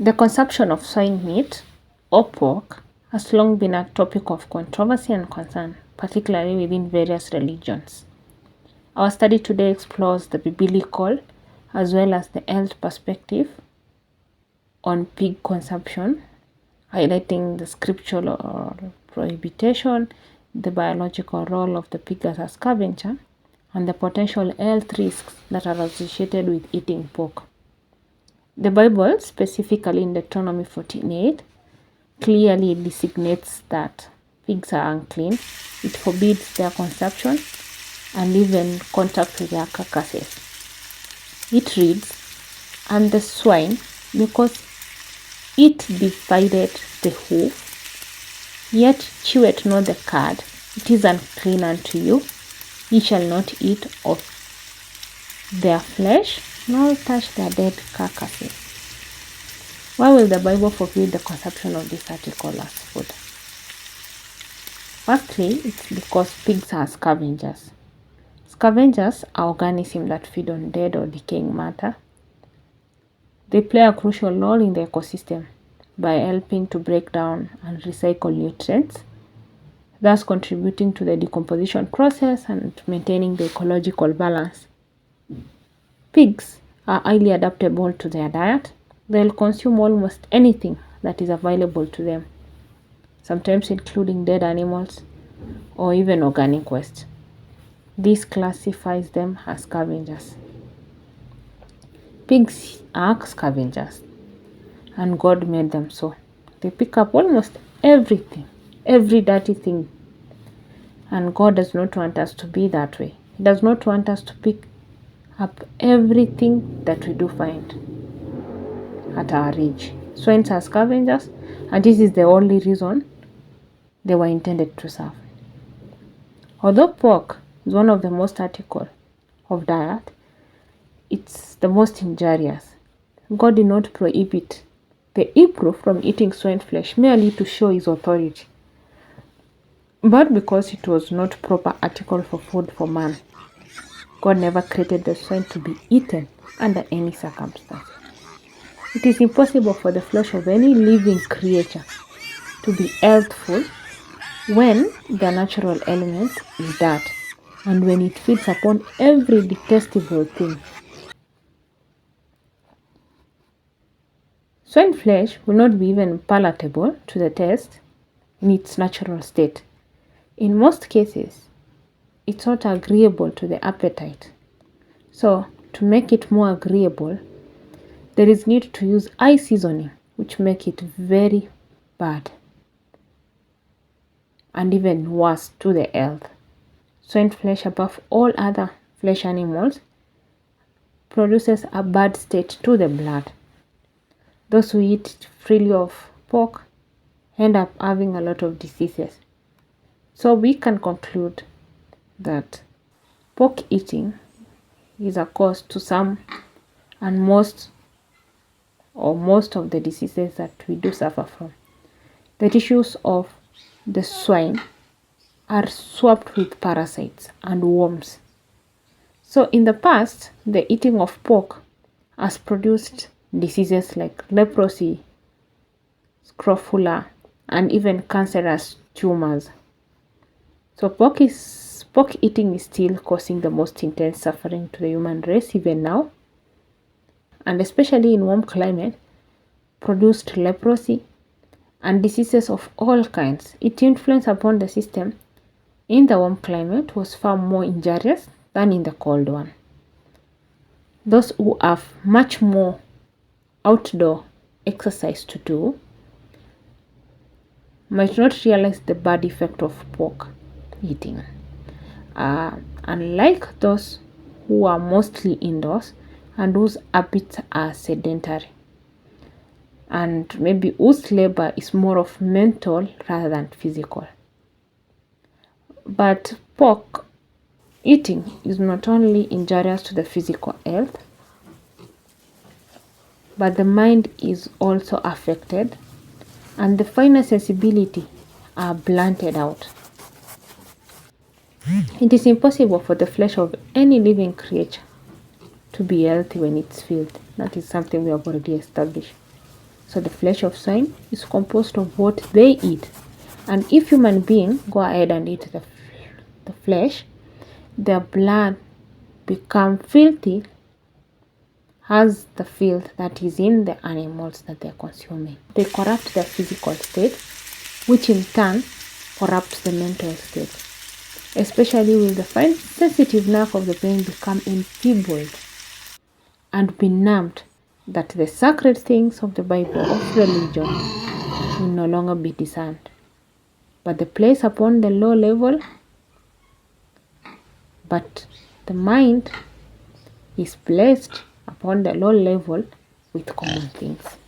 The consumption of swine meat or pork has long been a topic of controversy and concern, particularly within various religions. Our study today explores the biblical as well as the health perspective on pig consumption, highlighting the scriptural prohibition, the biological role of the pig as a scavenger, and the potential health risks that are associated with eating pork. The Bible, specifically in Deuteronomy 14:8, clearly designates that pigs are unclean. It forbids their consumption and even contact with their carcasses. It reads, "And the swine, because it divided the hoof, yet cheweth not the cud, it is unclean unto you. Ye shall not eat of their flesh, nor touch their dead carcasses." Why will the Bible forbid the consumption of this article as food? Firstly, it's because pigs are scavengers. Scavengers are organisms that feed on dead or decaying matter. They play a crucial role in the ecosystem by helping to break down and recycle nutrients, thus contributing to the decomposition process and maintaining the ecological balance. Pigs are highly adaptable to their diet. They'll consume almost anything that is available to them, sometimes including dead animals or even organic waste. This classifies them as scavengers. Pigs are scavengers, and God made them so. They pick up almost everything, every dirty thing. And God does not want us to be that way. He does not want us to pick up everything that we do find at our reach. Swine are scavengers, and this is the only reason they were intended to serve. Although pork is one of the most article of diet, it's the most injurious. God did not prohibit the Hebrew from eating swine flesh merely to show his authority, but because it was not proper article for food for man. God never created the swine to be eaten under any circumstance. It is impossible for the flesh of any living creature to be healthful when the natural element is dirt and when it feeds upon every detestable thing. Swine flesh will not be even palatable to the taste in its natural state. In most cases, it's not agreeable to the appetite. So, to make it more agreeable, there is need to use high seasoning, which make it very bad and even worse to the health. Swine flesh, above all other flesh animals, produces a bad state to the blood. Those who eat freely of pork end up having a lot of diseases. So we can conclude that pork eating is a cause to some and most of the diseases that we do suffer from. The tissues of the swine are swamped with parasites and worms. So in the past, the eating of pork has produced diseases like leprosy, scrofula, and even cancerous tumors. So pork eating is still causing the most intense suffering to the human race even now, and especially in warm climate, produced leprosy and diseases of all kinds. Its influence upon the system in the warm climate was far more injurious than in the cold one. Those who have much more outdoor exercise to do might not realize the bad effect of pork eating. Unlike those who are mostly indoors and whose habits are sedentary, and maybe whose labor is more of mental rather than physical. But pork eating is not only injurious to the physical health, but the mind is also affected, and the finer sensibility are blunted out. It is impossible for the flesh of any living creature to be healthy when it's filled. That is something we have already established. So the flesh of swine is composed of what they eat. And if human beings go ahead and eat the flesh, their blood become filthy as the filth that is in the animals that they're consuming. They corrupt their physical state, which in turn corrupts the mental state. Especially will the fine sensitive nerve of the brain become enfeebled and benumbed, that the sacred things of the Bible of religion will no longer be discerned, but the place upon the low level, but the mind is placed upon the low level with common things.